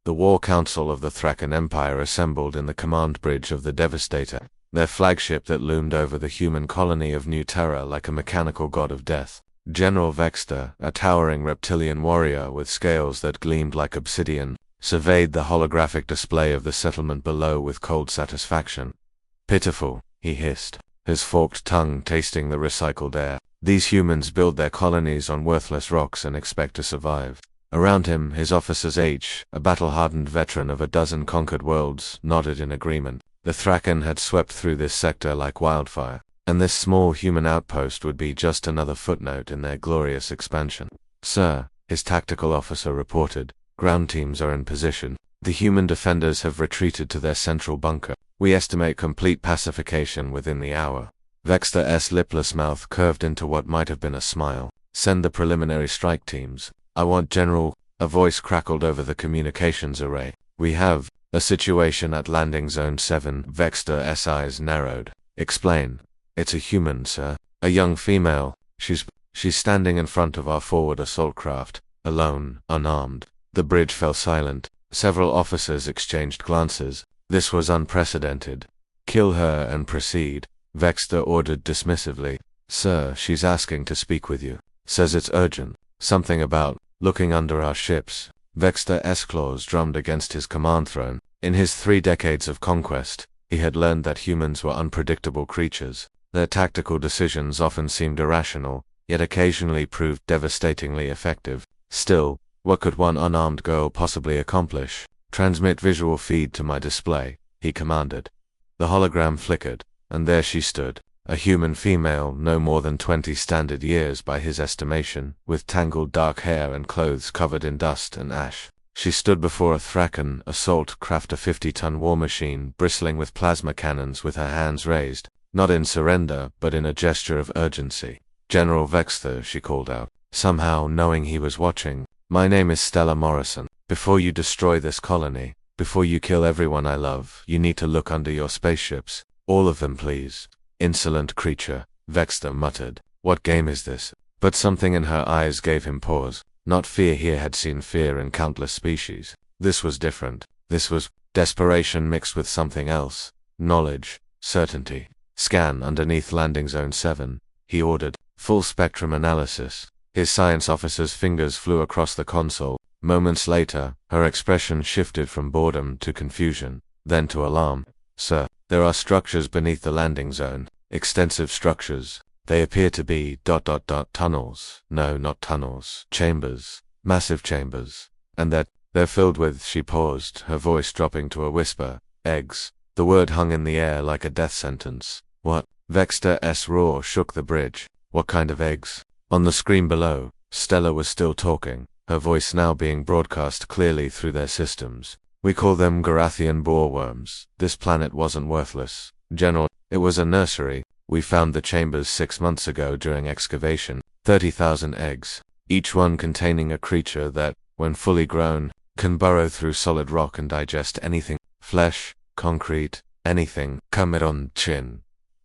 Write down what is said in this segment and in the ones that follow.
The War Council of the Thraken Empire assembled in the command bridge of the Devastator, their flagship that loomed over the human colony of New Terra like a mechanical god of death. General Vexter, a towering reptilian warrior with scales that gleamed like obsidian, surveyed the holographic display of the settlement below with cold satisfaction. "Pitiful," he hissed, his forked tongue tasting the recycled air. "These humans build their colonies on worthless rocks and expect to survive." Around him, his officers a battle-hardened veteran of a dozen conquered worlds, nodded in agreement. The Thraken had swept through this sector like wildfire, and this small human outpost would be just another footnote in their glorious expansion. "Sir," his tactical officer reported, "ground teams are in position. The human defenders have retreated to their central bunker. We estimate complete pacification within the hour." Vexter's lipless mouth curved into what might have been a smile. "Send the preliminary strike teams. I want General..." A voice crackled over the communications array. "We have a situation at Landing Zone 7. Vexter's eyes narrowed. "Explain." "It's a human, sir. A young female. She's standing in front of our forward assault craft, alone, unarmed." The bridge fell silent. Several officers exchanged glances. This was unprecedented. "Kill her and proceed," Vexter ordered dismissively. "Sir, she's asking to speak with you. Says it's urgent. Something about looking under our ships." Vexter's claws drummed against his command throne. In his 3 decades of conquest, he had learned that humans were unpredictable creatures. Their tactical decisions often seemed irrational, yet occasionally proved devastatingly effective. Still, what could one unarmed girl possibly accomplish? "Transmit visual feed to my display," he commanded. The hologram flickered, and there she stood, a human female no more than 20 standard years by his estimation, with tangled dark hair and clothes covered in dust and ash. She stood before a Thraken assault craft, a 50-ton war machine bristling with plasma cannons, with her hands raised, not in surrender but in a gesture of urgency. "General Vexter," she called out, somehow knowing he was watching, "my name is Stella Morrison. Before you destroy this colony, before you kill everyone I love, you need to look under your spaceships. All of them, please." "Insolent creature," Vexter muttered. "What game is this?" But something in her eyes gave him pause. Not fear. He had seen fear in countless species. This was different. This was desperation mixed with something else. Knowledge. Certainty. "Scan underneath Landing Zone 7, he ordered. "Full spectrum analysis." His science officer's fingers flew across the console. Moments later, her expression shifted from boredom to confusion, then to alarm. "Sir, there are structures beneath the landing zone. Extensive structures. They appear to be ... tunnels. No, not tunnels. Chambers. Massive chambers. And that they're filled with..." She paused, her voice dropping to a whisper. "Eggs." The word hung in the air like a death sentence. "What?" Vexter's roar shook the bridge. "What kind of eggs?" On the screen below, Stella was still talking, her voice now being broadcast clearly through their systems. "We call them Garathian boreworms. This planet wasn't worthless, General. It was a nursery. We found the chambers 6 months ago during excavation. 30,000 eggs, each one containing a creature that, when fully grown, can burrow through solid rock and digest anything. Flesh, concrete, anything." "Cameron Chin.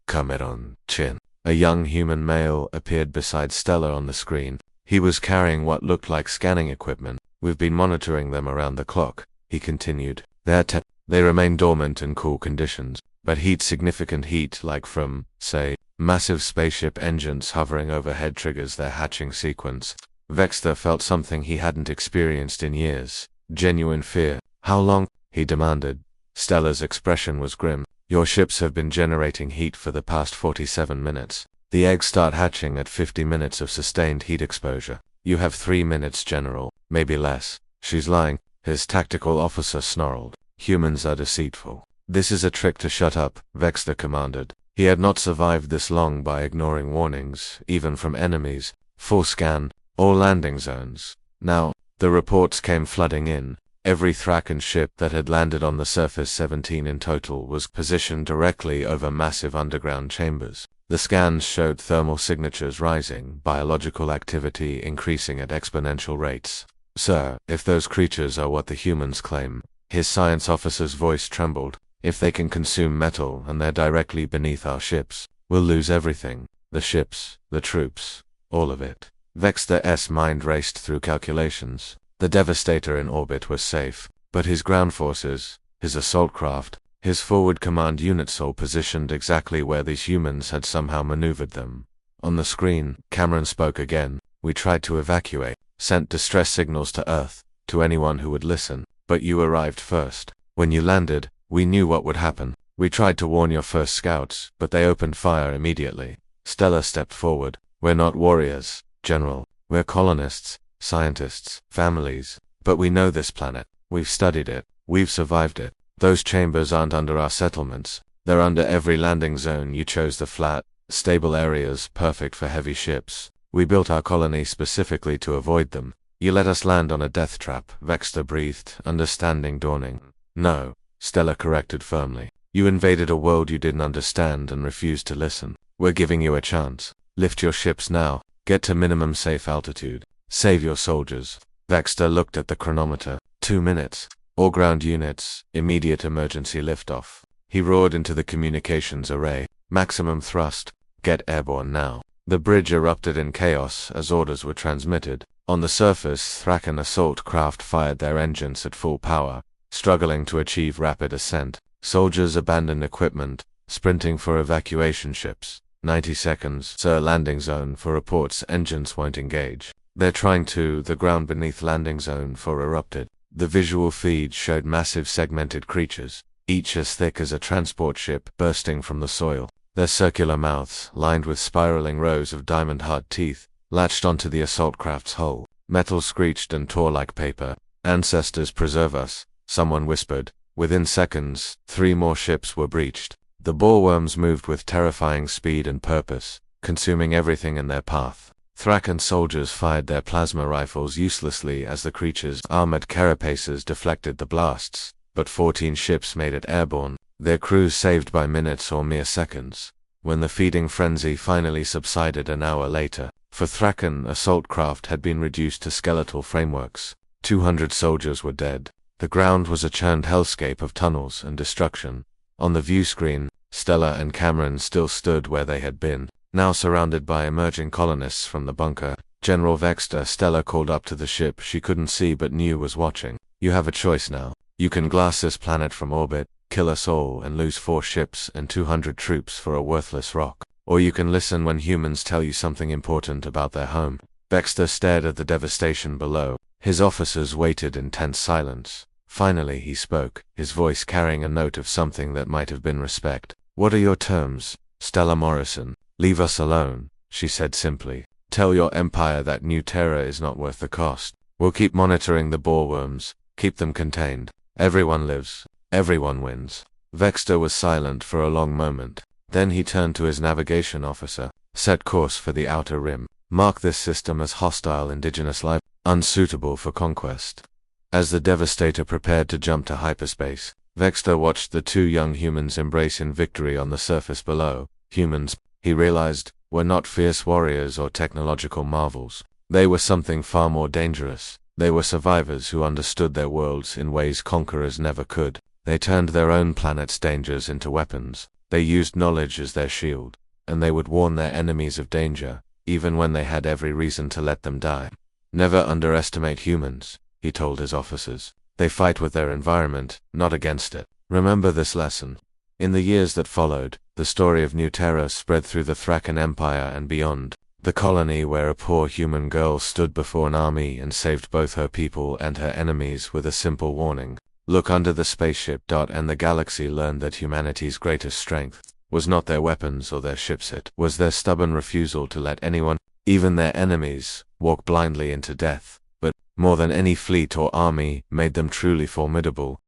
Cameron Chin." A young human male appeared beside Stella on the screen. He was carrying what looked like scanning equipment. "We've been monitoring them around the clock," he continued. They remain dormant in cool conditions, but significant heat, like from, say, massive spaceship engines hovering overhead, triggers their hatching sequence." Vexter felt something he hadn't experienced in years. Genuine fear. "How long?" he demanded. Stella's expression was grim. "Your ships have been generating heat for the past 47 minutes. The eggs start hatching at 50 minutes of sustained heat exposure. You have 3 minutes, General, maybe less." "She's lying," his tactical officer snarled. "Humans are deceitful." "This is a trick to shut up," Vexter commanded. He had not survived this long by ignoring warnings, even from enemies. "Full scan, all landing zones." Now, the reports came flooding in. Every Thraken ship that had landed on the surface, 17 in total, was positioned directly over massive underground chambers. The scans showed thermal signatures rising, biological activity increasing at exponential rates. "Sir, if those creatures are what the humans claim," his science officer's voice trembled, "if they can consume metal and they're directly beneath our ships, we'll lose everything. The ships, the troops, all of it." Vexter's mind raced through calculations. The Devastator in orbit was safe. But his ground forces, his assault craft, his forward command units all positioned exactly where these humans had somehow maneuvered them. On the screen, Cameron spoke again. We tried to evacuate, sent distress signals to Earth, to anyone who would listen, but you arrived first. When you landed, we knew what would happen. We tried to warn your first scouts, but they opened fire immediately. Stella stepped forward. We're not warriors, General. We're colonists, scientists, families. But we know this planet. We've studied it. We've survived it. Those chambers aren't under our settlements. They're under every landing zone. You chose the flat, stable areas perfect for heavy ships. We built our colony specifically to avoid them. You let us land on a death trap, Vexter breathed, understanding dawning. No, Stella corrected firmly. You invaded a world you didn't understand and refused to listen. We're giving you a chance. Lift your ships now. Get to minimum safe altitude. Save your soldiers. Vexter looked at the chronometer. 2 minutes. All ground units, immediate emergency liftoff. He roared into the communications array. Maximum thrust. Get airborne now. The bridge erupted in chaos as orders were transmitted. On the surface, Thraken assault craft fired their engines at full power, struggling to achieve rapid ascent. Soldiers abandoned equipment, sprinting for evacuation ships. 90 seconds, sir. Landing zone for reports. Engines won't engage. They're trying to. The ground beneath landing zone for erupted. The visual feed showed massive segmented creatures, each as thick as a transport ship, bursting from the soil. Their circular mouths, lined with spiraling rows of diamond-hard teeth, latched onto the assault craft's hull. Metal screeched and tore like paper. Ancestors preserve us, someone whispered. Within seconds, 3 more ships were breached. The boreworms moved with terrifying speed and purpose, consuming everything in their path. Thraken soldiers fired their plasma rifles uselessly as the creatures' armored carapaces deflected the blasts, but 14 ships made it airborne, their crews saved by minutes or mere seconds. When the feeding frenzy finally subsided an hour later, for Thraken, assault craft had been reduced to skeletal frameworks. 200 soldiers were dead. The ground was a churned hellscape of tunnels and destruction. On the view screen, Stella and Cameron still stood where they had been, now surrounded by emerging colonists from the bunker. General Vexter. Stella called up to the ship she couldn't see but knew was watching. You have a choice now. You can glass this planet from orbit, kill us all and lose 4 ships and 200 troops for a worthless rock. Or you can listen when humans tell you something important about their home. Vexter stared at the devastation below. His officers waited in tense silence. Finally he spoke, his voice carrying a note of something that might have been respect. What are your terms, Stella Morrison? Leave us alone, she said simply. Tell your empire that new terror is not worth the cost. We'll keep monitoring the boreworms, keep them contained. Everyone lives. Everyone wins. Vexter was silent for a long moment. Then he turned to his navigation officer. Set course for the outer rim. Mark this system as hostile indigenous life, unsuitable for conquest. As the Devastator prepared to jump to hyperspace, Vexter watched the 2 young humans embrace in victory on the surface below. Humans, he realized, were not fierce warriors or technological marvels. They were something far more dangerous. They were survivors who understood their worlds in ways conquerors never could. They turned their own planet's dangers into weapons. They used knowledge as their shield, and they would warn their enemies of danger, even when they had every reason to let them die. Never underestimate humans, he told his officers. They fight with their environment, not against it. Remember this lesson. In the years that followed, the story of New Terra spread through the Thraken Empire and beyond. The colony where a poor human girl stood before an army and saved both her people and her enemies with a simple warning. Look under the spaceship. And the galaxy learned that humanity's greatest strength was not their weapons or their ships, it was their stubborn refusal to let anyone, even their enemies, walk blindly into death. But, more than any fleet or army made them truly formidable,